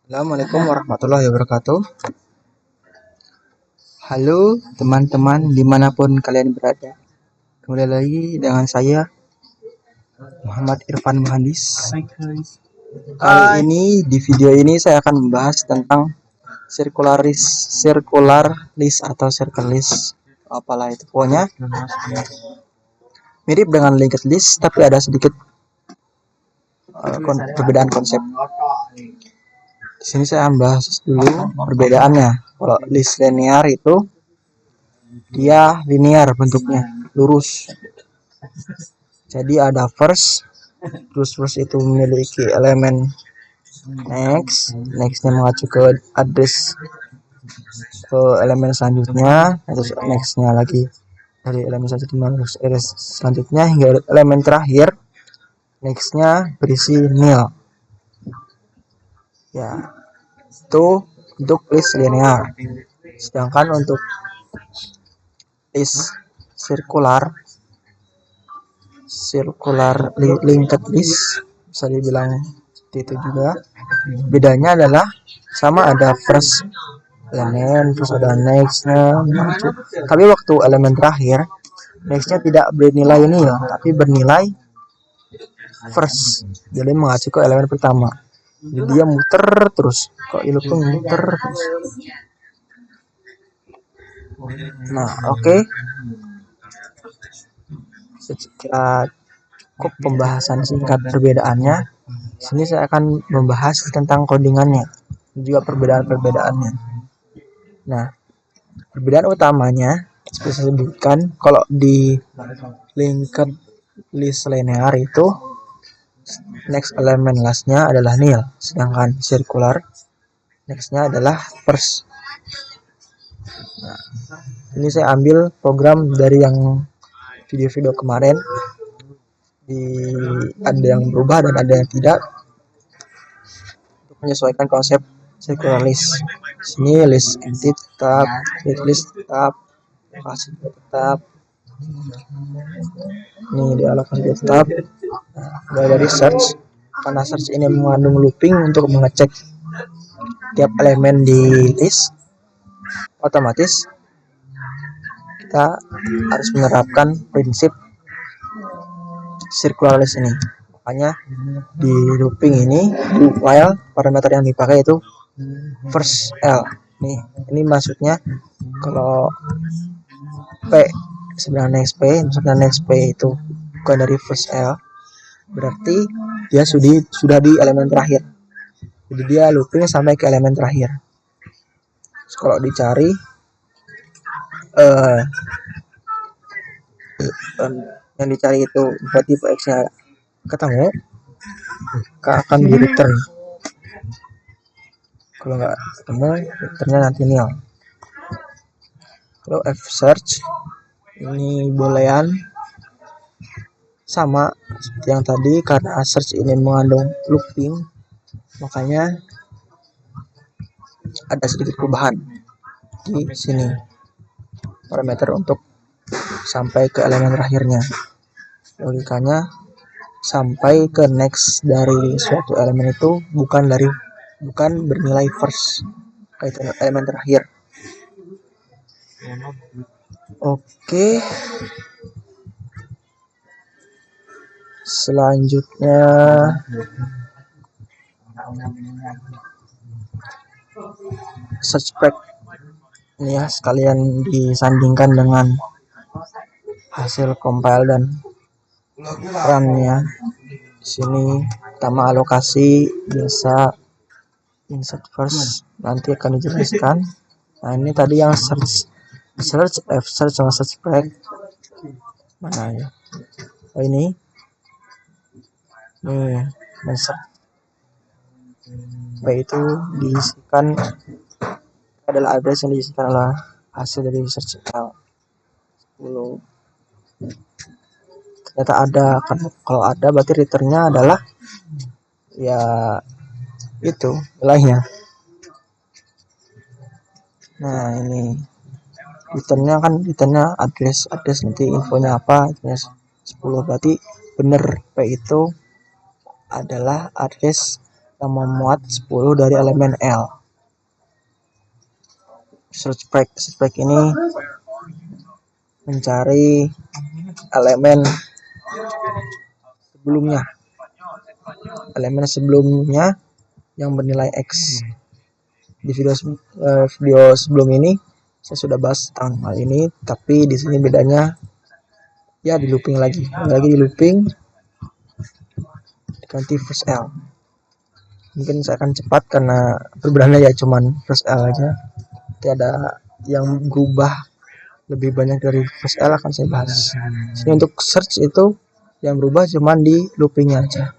Assalamualaikum warahmatullahi wabarakatuh. Halo teman-teman dimanapun kalian berada. Kembali lagi dengan saya Muhammad Irfan Muhandis. Kali ini di video ini saya akan membahas tentang circular list atau circle list. Apalah itu pokoknya mirip dengan linked list tapi ada sedikit perbedaan konsep. Di sini saya bahas dulu perbedaannya. Kalau list linear itu dia linear bentuknya, lurus. Jadi ada first, terus first itu memiliki elemen nextnya mengacu ke address ke elemen selanjutnya, terus nextnya lagi dari elemen selanjutnya hingga elemen terakhir nextnya berisi nil. Ya, itu untuk list linear. Sedangkan untuk list circular linked list bisa dibilang seperti itu juga. Bedanya adalah sama ada first elemen, terus ada nextnya, tapi waktu elemen terakhir nextnya tidak bernilai nil tapi bernilai first, jadi mengacu ke elemen pertama. Jadi dia muter terus, kok looping muter terus. Nah, oke. Secara cukup pembahasan singkat perbedaannya. Sini saya akan membahas tentang codingannya dan juga perbedaan-perbedaannya. Nah, perbedaan utamanya seperti saya sebutkan, kalau di linked list linear itu next element lastnya adalah nil, sedangkan circular nextnya adalah first. Nah, ini saya ambil program dari yang video-video kemarin, ada yang berubah dan ada yang tidak untuk menyesuaikan konsep circular list. Sini list empty tetap, list tetap, lokasi tetap. Ini dialogkan tetap. Nah, dari search, karena search ini mengandung looping untuk mengecek tiap elemen di list, otomatis kita harus menerapkan prinsip circular list ini. Makanya di looping ini di while parameter yang dipakai itu first L. Ini maksudnya kalau P sebenarnya next P itu bukan dari first L, berarti dia sudah di elemen terakhir. Jadi dia looping sampai ke elemen terakhir. Terus kalau dicari yang dicari itu berarti X-nya ketemu, akan di return. Kalau nggak ketemu, returnnya nanti nil. Kalau F search ini boolean sama seperti yang tadi, karena search ini mengandung looping, makanya ada sedikit perubahan di sini parameter untuk sampai ke elemen terakhirnya. Logikanya sampai ke next dari suatu elemen itu bukan bernilai first, itu elemen terakhir. Oke. Selanjutnya search pack ini ya, sekalian disandingkan dengan hasil compile dan run-nya. Di sini pertama alokasi biasa insert first, nanti akan dijelaskan. Nah, ini tadi yang search F search sama search pack. Mana ya? Oh, ini insert P itu diisikan adalah address yang diisikan oleh hasil dari search L 10. Ternyata ada, kalau ada berarti returnnya adalah ya itu nilainya. Nah, ini returnnya address nanti infonya apa, 10, berarti bener P itu adalah address yang memuat 10 dari elemen L. Search break ini mencari elemen sebelumnya yang bernilai X. Di video sebelum ini saya sudah bahas tentang hal ini, tapi di sini bedanya ya di looping lagi di looping diganti first L. Mungkin saya akan cepat karena perbedaannya ya cuman first L aja, tidak yang berubah lebih banyak dari first L akan saya bahas. Sini untuk search itu yang berubah cuman di loopingnya aja,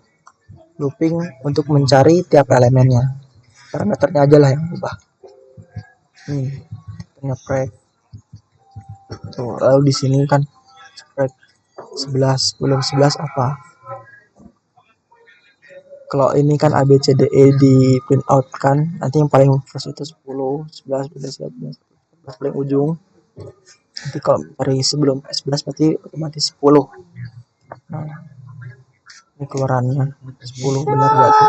looping untuk mencari tiap elemennya, parameternya aja lah yang berubah. Ngeprek tuh, lalu di sini kan spread 11 belum 11 apa, kalau ini kan A B C D E di print out kan, nanti yang paling first itu 10 11 12 13 paling ujung. Nanti kalau dari sebelum 11 berarti otomatis 10. Nah, ini keluarannya 10 benar berarti.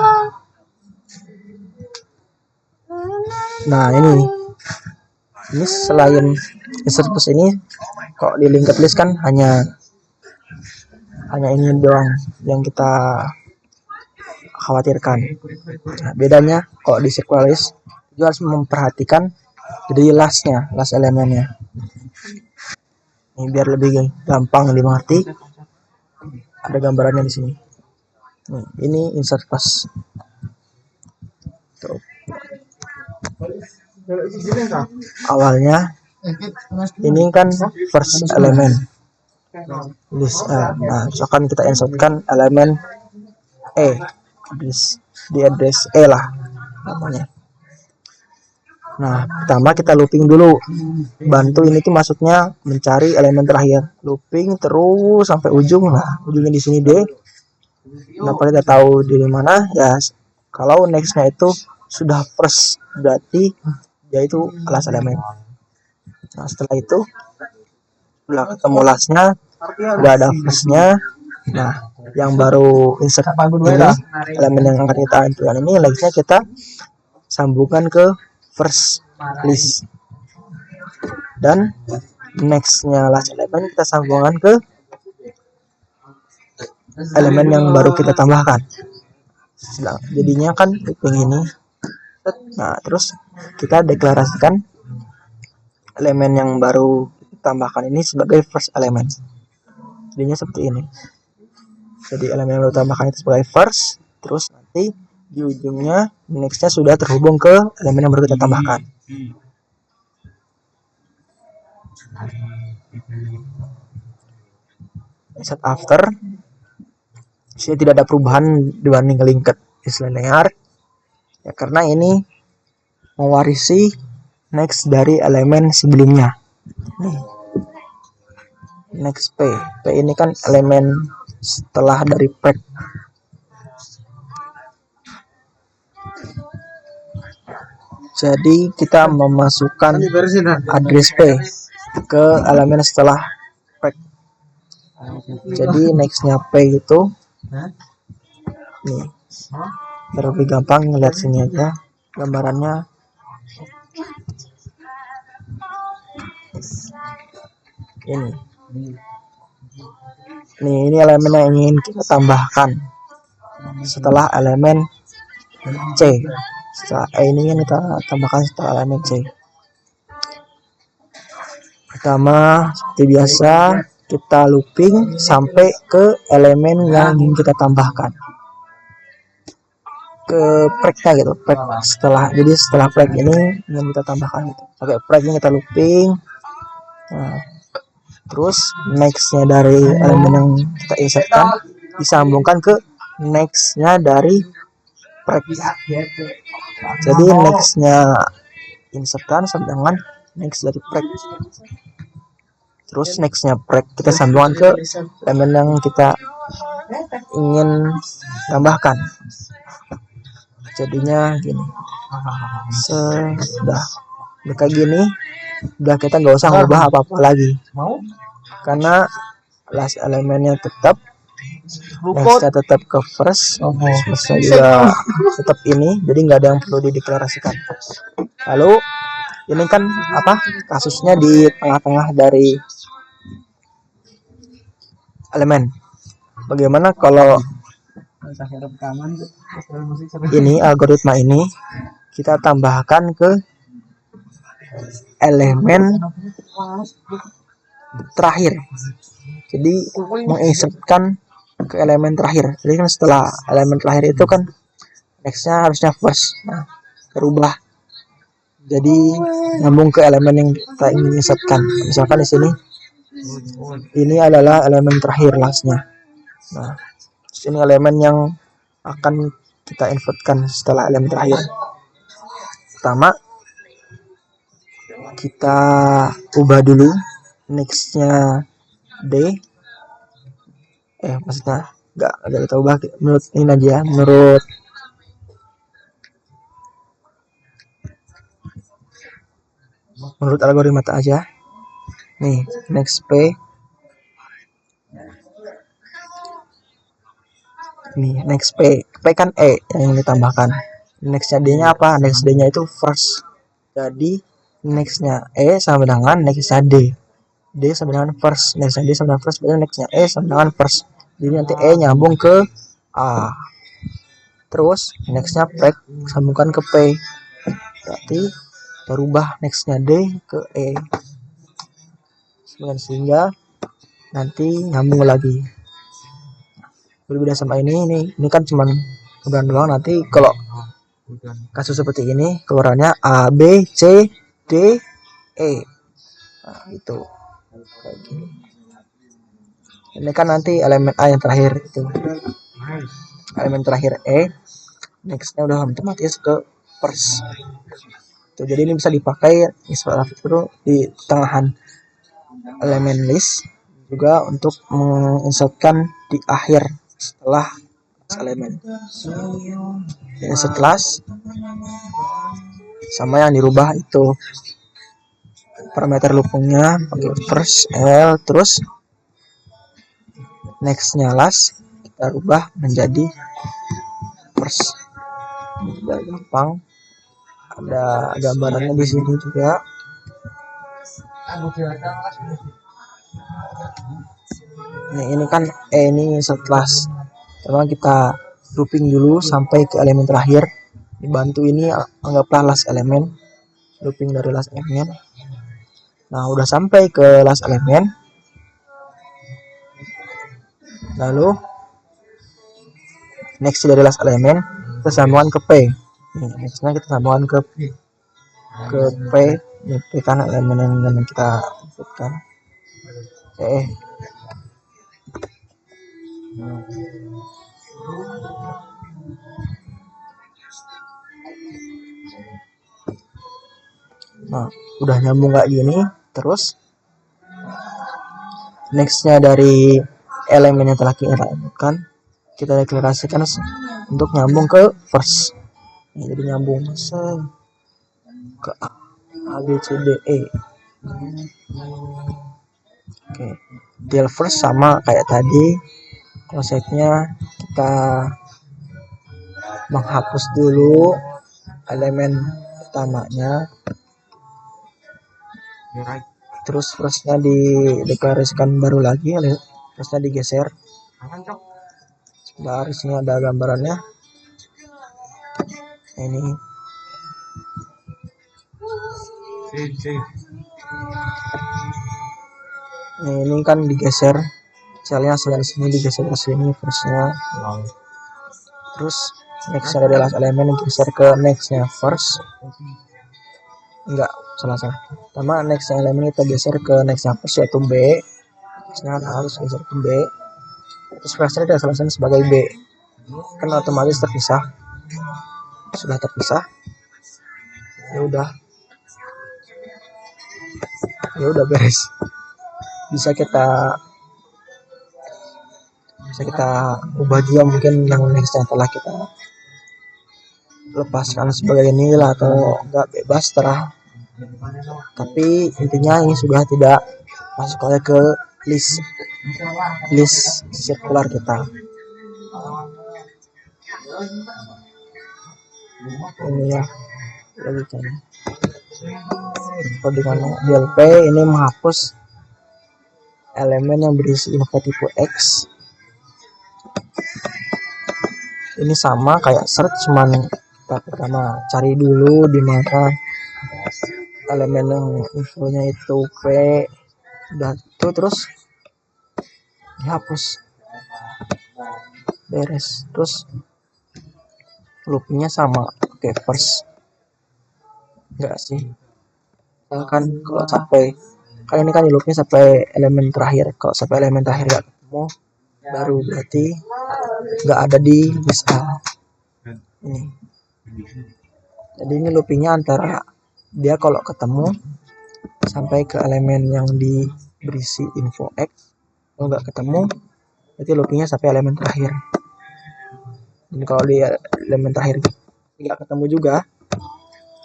Nah ini selain insert plus ini, kok di linked list kan hanya ini doang yang kita khawatirkan. Nah, bedanya kok di circular list itu harus memperhatikan jadi last elemennya. Ini biar lebih gampang dimengerti, ada gambarannya di sini. Ini insert plus. Tuh. Awalnya ini kan first elemen list. Nah, misalkan kita insertkan elemen E di address E lah namanya. Nah, pertama kita looping dulu. Bantu ini tuh maksudnya mencari elemen terakhir. Looping terus sampai ujung. Nah, ujungnya di sini D. Kenapa kita tahu di mana? Ya, kalau nextnya itu sudah first, berarti yaitu last elemen. Nah, setelah itu setelah ketemu lastnya, udah ada firstnya. Nah, yang baru insert ini, elemen yang akan kita hancurkan ini, lastnya kita sambungkan ke first list, dan nextnya last elemen kita sambungkan ke elemen yang baru kita tambahkan. Jadinya kan looping ini. Nah, terus kita deklarasikan elemen yang baru kita tambahkan ini sebagai first elemen. Jadinya seperti ini. Jadi elemen yang baru tambahkan itu sebagai first, terus nanti di ujungnya nextnya sudah terhubung ke elemen yang baru kita tambahkan. Set after, sini tidak ada perubahan dibanding linked list linear ya, karena ini mewarisi next dari elemen sebelumnya. Nih, next P ini kan elemen setelah dari preg. Jadi kita memasukkan address P ke elemen setelah preg. Jadi nextnya P itu nih, lebih gampang ngeliat sini aja gambarannya. Ini elemen yang ingin kita tambahkan setelah elemen C. Setelah E ini yang kita tambahkan setelah elemen C. Pertama, seperti biasa, kita looping sampai ke elemen yang ingin kita tambahkan, ke preg-nya gitu. Jadi setelah preg ini yang kita tambahkan gitu. Pakai preg ini kita looping. Nah, terus nextnya dari elemen yang kita insertkan disambungkan ke nextnya dari preg. Jadi nextnya insertan sama dengan next dari preg. Terus nextnya preg kita sambungkan ke elemen yang kita ingin tambahkan. Jadinya gini. Sudah kayak gini, udah kita nggak usah ngubah apa-apa lagi, karena last elemennya tetap, Nextnya tetap ke first, firstnya juga tetap ini, jadi nggak ada yang perlu dideklarasikan. Lalu ini kan apa, kasusnya di tengah-tengah dari elemen. Bagaimana kalau ini algoritma ini kita tambahkan ke elemen terakhir, jadi menginsertkan ke elemen terakhir. Jadi kan setelah elemen terakhir itu kan nextnya harusnya first, nah berubah jadi nyambung ke elemen yang kita ingin insertkan. Misalkan di sini ini adalah elemen terakhir lastnya, nah ini elemen yang akan kita insertkan setelah elemen terakhir. Pertama kita ubah dulu nextnya D, maksudnya nggak kita ubah menurut ini aja, menurut algoritma aja. Nih next P, nih next P kan E yang ditambahkan. Nextnya D nya apa? Next D nya itu first, jadi nextnya E sama dengan nextnya D sama dengan first, nextnya D sama dengan first, berarti nextnya E sama dengan first, jadi nanti E nyambung ke A, terus nextnya P sambungkan ke P, berarti berubah nextnya D ke E, sehingga nanti nyambung lagi. Berbeda sama ini kan cuman kemudian doang. Nanti kalau kasus seperti ini keluarannya A B C D E, nah itu kayak gini. Ini kan nanti elemen A yang terakhir itu, elemen terakhir E, nextnya udah otomatis ke first itu. Jadi ini bisa dipakai itu di tengahan elemen list, juga untuk menginsertkan di akhir setelah elemen. Jadi setelah sama yang dirubah itu parameter loopingnya pakai first L, terus nextnya last kita rubah menjadi first. Udah gampang, ada gambarannya di sini juga. Ini kan ini setelah memang kita looping dulu sampai ke elemen terakhir, dibantu ini anggaplah last elemen, looping dari last elemen. Nah udah sampai ke last elemen, lalu next dari last elemen kita sambungkan ke P. Nextnya kita sambungkan ke P, P kan elemen yang kita inputkan. Nah udah nyambung kayak gini, terus nextnya dari elemen yang telah kita inputkan kita deklarasikan untuk nyambung ke first. Jadi nyambung ke A B C D E. Oke, deal first sama kayak tadi, konsepnya kita menghapus dulu elemen pertamanya, terus firstnya dideklarasikan baru lagi, firstnya digeser. Sebentar, di sini ada gambarannya. Ini ini kan digeser, misalnya di sini digeser ke sini firstnya, terus nextnya dari last elemen digeser ke nextnya first, enggak salah sama nextnya elemen kita geser ke nextnya first yaitu B, nextnya harus geser ke B, terus firstnya kita selesai sebagai B, kan otomatis terpisah, sudah terpisah. Ya udah beres, bisa kita ubah juga mungkin yang nextnya telah kita lepaskan sebagai nilai atau enggak, bebas terah, tapi intinya ini sudah tidak masuk lagi ke list. list sirkular kita. Ini ya logikanya. Codingannya DLP ini menghapus elemen yang berisi info tipe X. Ini sama kayak search, cuman kita pertama cari dulu di mana elemen yang infonya itu P, udah itu terus dihapus, beres. Terus loopnya sama, oke first enggak sih, misalkan kalau sampai kayak ini kan loopnya sampai elemen terakhir. Kalau sampai elemen terakhir nggak ketemu, baru berarti nggak ada di list A ini. Jadi ini loopingnya antara dia kalau ketemu sampai ke elemen yang berisi info X. Kalau nggak ketemu berarti loopingnya sampai elemen terakhir. Dan kalau di elemen terakhir nggak ketemu juga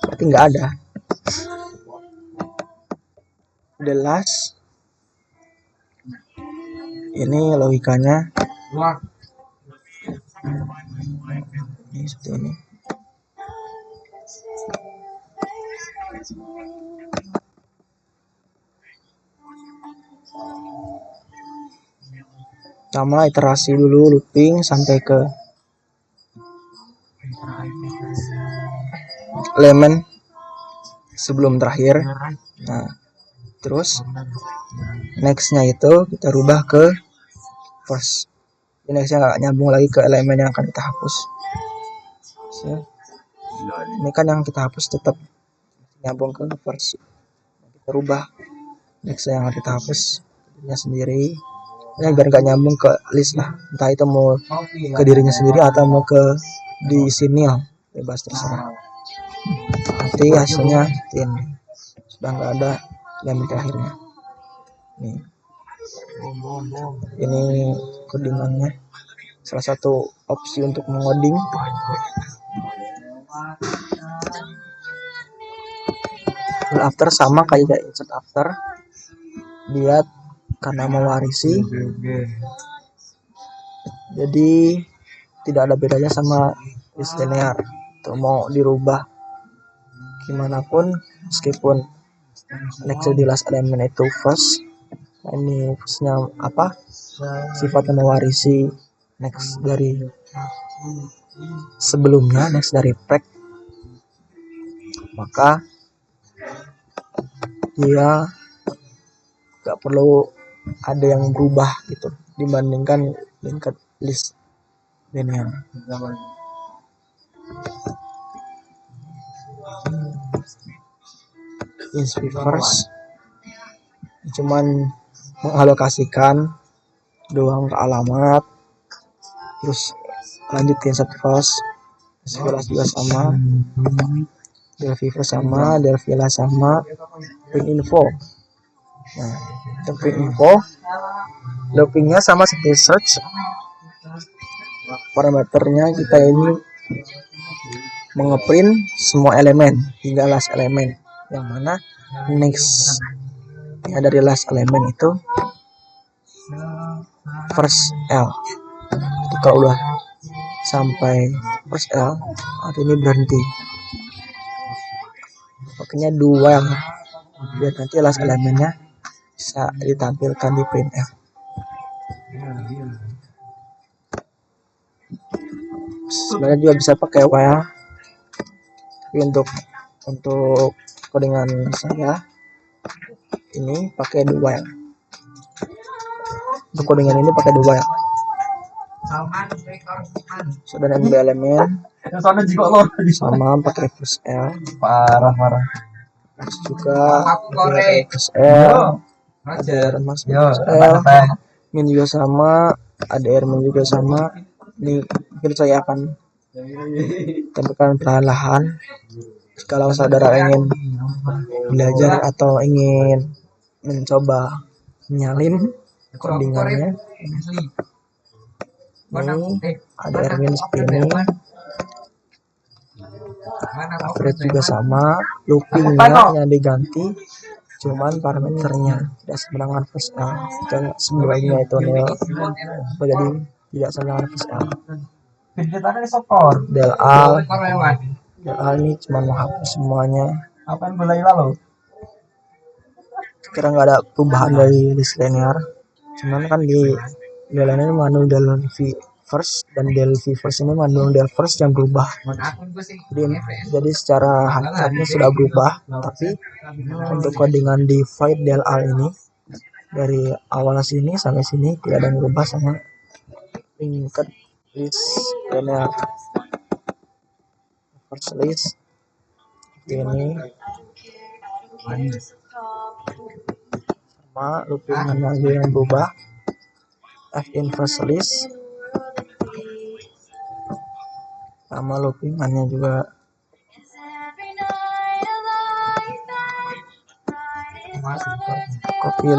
berarti nggak ada. The last ini logikanya ini seperti ini. Sama iterasi dulu looping sampai ke elemen sebelum terakhir. Nah, terus nextnya itu kita rubah ke first. Nextnya nggak nyambung lagi ke elemen yang akan kita hapus. Ini kan yang kita hapus tetap nyambung ke first. Kita rubah nextnya yang kita hapus sendiri. Ini biar nggak nyambung ke list lah, entah itu mau ke dirinya sendiri atau mau ke di sini ya, bebas terserah. Nanti hasilnya ini sudah nggak ada elemen terakhirnya. Ini codingannya, salah satu opsi untuk mengoding. After sama kayak insert after, dia karena mewarisi, jadi tidak ada bedanya sama list linear. Tuh, mau dirubah gimana pun, meskipun next di last element itu first, ini firstnya apa, sifatnya mewarisi next dari sebelumnya, next dari preg, maka dia gak perlu ada yang berubah gitu dibandingkan linked list linear. Insert first cuman mengalokasikan doang ke alamat, terus lanjut ke insert first. Sekilas juga sama, delphi first sama, delphi last sama, print info. Nah, print info loopingnya sama seperti search. Parameternya kita ini mengeprint semua elemen hingga last elemen, yang mana next ya dari last elemen itu first L. Ketika udah sampai first L, artinya berhenti. Pokoknya dua yang biar nanti last elemennya bisa ditampilkan di printf. Sebenarnya juga bisa pakai while, tapi untuk codingan saya ini pakai do while. Untuk codingan ini pakai do while. Sudah nambah elemen sama pakai first L, parah. Terus juga pakai first L, ada max first L, min juga sama, ada min juga sama. Ini mungkin saya akan tampilkan perlahan-lahan. Kalau saudara ingin belajar atau ingin mencoba menyalin codingannya, ini ada min seperti ini. Average juga sama, loopingnya yang diganti cuman parameternya tidak sama dengan first L. Jika sebelumnya itu nil, jadi tidak sama dengan first L. Del A ini cuma menghapus semuanya. Kira nggak ada perubahan dari list linear, cuman kan di del ini mengandung del v first dan del v first ini mengandung del first yang berubah. Jadi secara hakikatnya sudah berubah, tapi untuk codingan divide del A ini dari awal sini sampai sini tidak ada yang berubah sama tingkat list linear. First list ini sama loopingan lagi yang berubah. F inverse list sama loopingannya juga. Copy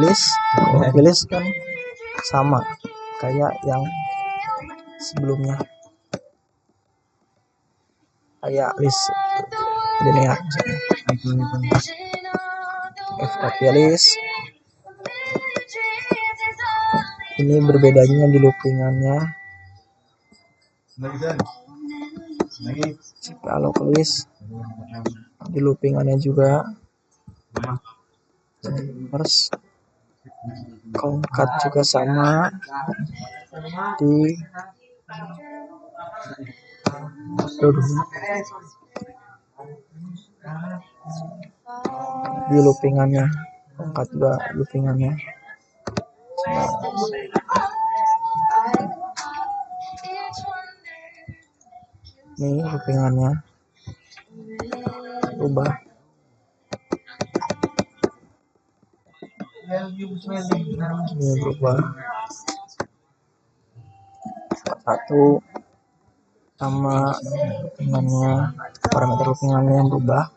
list kan sama kayak yang sebelumnya, kayak list linear. F copy list ini berbedanya di loopingannya. Kalau list di loopingannya juga terus concat juga sama di loopingannya, concat juga loopingannya. Nih loopingannya ubah. Ini berubah satu sama loopingannya, parameter loopingannya yang berubah.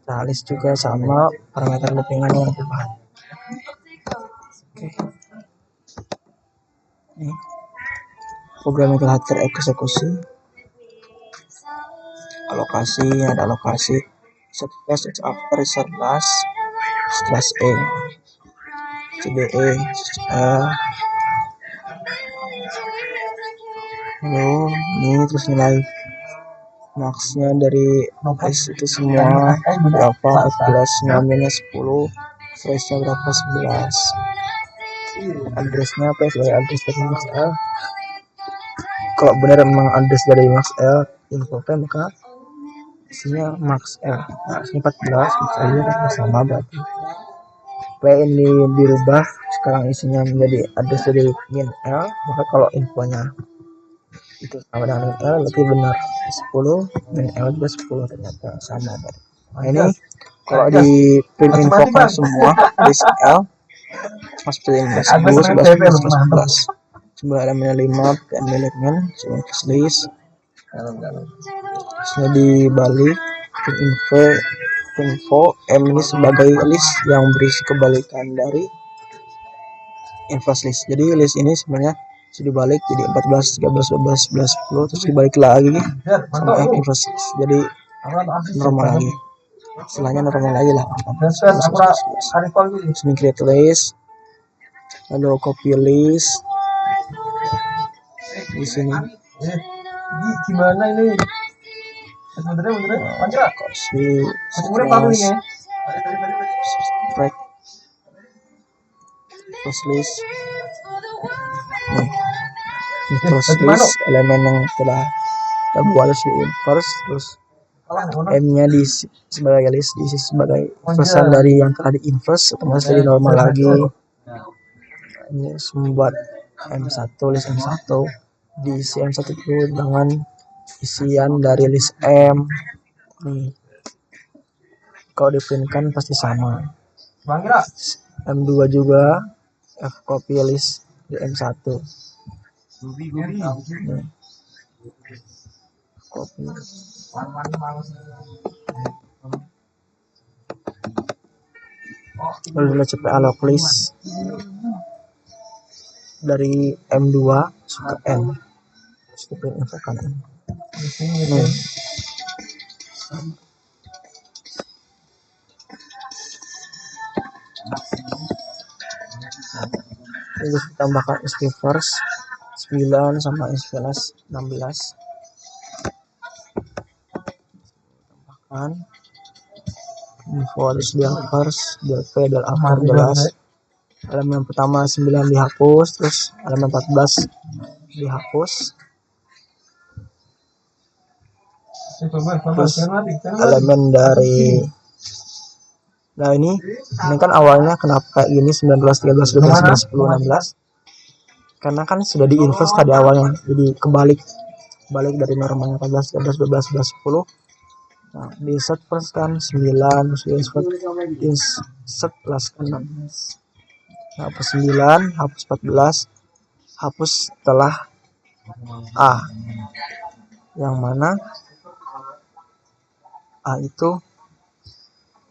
Nah, list juga sama parameter loopingannya yang berubah. Oke. Ini program yang telah tereksekusi. Alokasi, ada alokasi set class after set class slash E CDE lalu ini terus nilai maksnya dari S itu semua berapa, 14 minus 10, freshnya berapa, 11, addressnya apa ya, sebagai address dari max L. Kalau benar memang address dari max L infokan, maka isinya max L. Nah, ini 14 misalnya sama berarti P ini dirubah, sekarang isinya menjadi address dari min L, maka kalau infonya itu sama dengan min L berarti benar 10, min L juga 10, ternyata sama. Nah, ini kalau di print infokan semua list L seperti ini, 10, 11, 11, 11 elemennya 5, PN elemen, list terusnya dibalik info M ini sebagai list yang berisi kebalikan dari inverse list. Jadi list ini sebenarnya sudah dibalik jadi 14, 13, 12, 11, 10, terus dibalik lagi sama F inverse list. Jadi normal lagi. Setelahnya normal lagi lah. Terus ini create list, lalu copy list di sini. Gimana ini? Sebenarnya kasih track first list. First list elemen yang telah kita buat di inverse, terus M-nya di sebagai list, diisi sebagai pesan dari yang telah di inverse, otomatis jadi normal lagi. Ini membuat M1, list M1 diisi M1 itu dengan isian dari list M. Nih, kalau diprintkan pasti sama. M2 juga F copy list di M1. Nih. Copy. Lalu CP alloc list dari M2 ke N. Kita infokan N. Nih. terus ditambahkan inverse 9 sama inverse 16, tambahkan info harus dihapus del P del after jelas. Elemen pertama 9 dihapus, terus elemen 14 dihapus, terus elemen dari ini kan awalnya kenapa kayak gini 19 13 12 11 10 16, karena kan sudah diinverse tadi awalnya, jadi kebalik dari normalnya 14 13 12 11 10. Nah, di insert first kan 9, terus insert plus kan 16. Hapus 9, hapus 14, hapus setelah A, yang mana A itu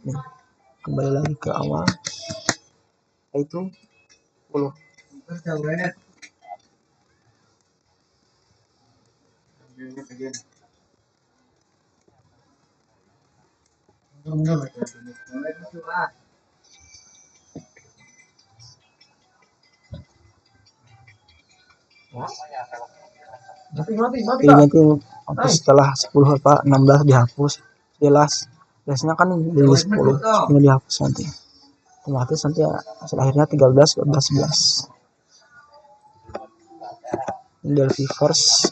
nih, kembali lagi ke awal, A itu 10. Jadi nanti hapus setelah 10 apa 16 dihapus, jelasnya kan dari 10 ini dihapus nanti, otomatis nanti hasil akhirnya 13 14 11. Ini del first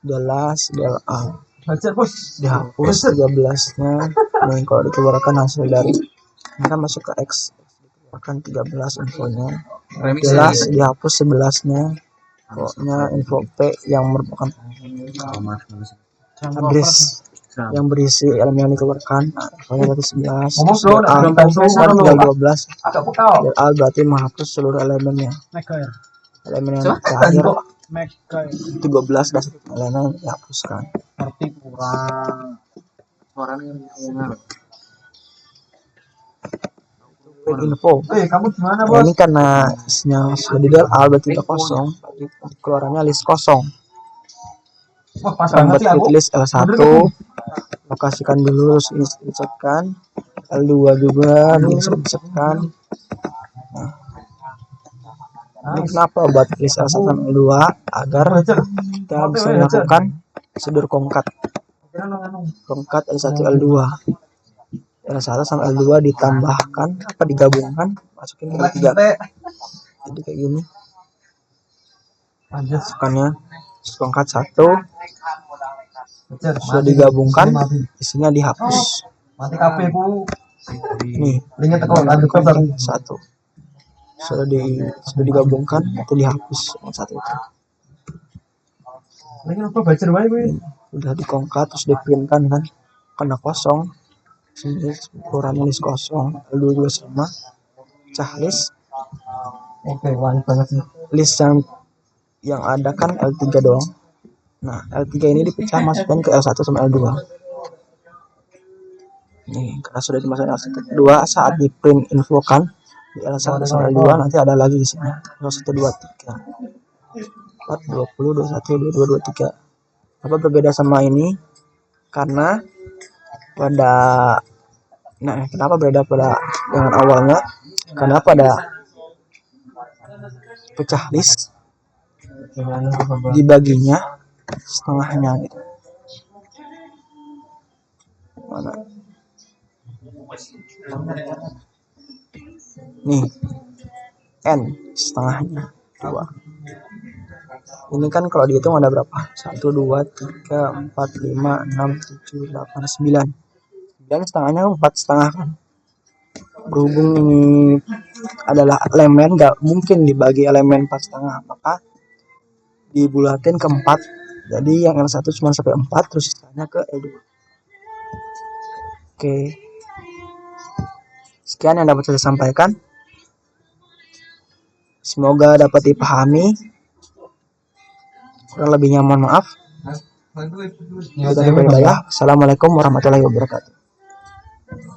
del last del A dihapus 13-nya. Nih kalau dikeluarkan hasil dari ini kan masuk ke X, dikeluarkan 13 infonya, jelas dihapus 11-nya, pokoknya info P yang merupakan address yang berisi elemen yang dikeluarkan. Nah, infonya berarti 11, tinggal 12, del A berarti menghapus seluruh elemennya, elemen yang terakhir 12 dan elemen dihapuskan. Berarti kurang suaranya. Info. Kamu gimana, Bos? Nah, ini karena isinya sudah di del A berarti udah kosong, keluarannya list kosong. Buat list L1 lokasikan dulu, insertkan L2 juga diinsertkan. Ini kenapa buat list L1 dan L2? Agar kita bisa melakukan prosedur konkat L1 L2. L1 sama L2 ditambahkan apa digabungkan, masukin ke L3. Jadi kayak gini. Masukannya konkat 1 sudah digabungkan, isinya dihapus. Nih, satu sudah digabungkan atau dihapus satu itu. Udah dikongkat terus diprintkan kan, karena kosong. Sini ukurannya list kosong, L2 juga sama, pecah list. List yang ada kan L3 doang. Nah, L3 ini dipecah masukkan ke L1 sama L2. Nih, karena sudah dimasukkan L1 L2, saat di print infokan di L1 sama L2 nanti ada lagi di sini 1 2 3 4 20 21 22 23. Apa berbeda sama ini? Karena kenapa beda dengan awalnya? Karena pada pecah list dibaginya setengahnya gitu. Mana? Nih, N setengahnya 2. Ini kan kalau dihitung ada berapa? 1 2 3 4 5 6 7 8 9. 9 setengahnya 4 setengah kan. Berhubung ini adalah elemen, gak mungkin dibagi elemen 4 setengah, maka dibulatin ke 4. Jadi yang L1 cuma sampai 4, terus sisanya ke L2. Oke. Sekian yang dapat saya sampaikan. Semoga dapat dipahami. Kurang lebihnya mohon maaf. Assalamualaikum warahmatullahi wabarakatuh.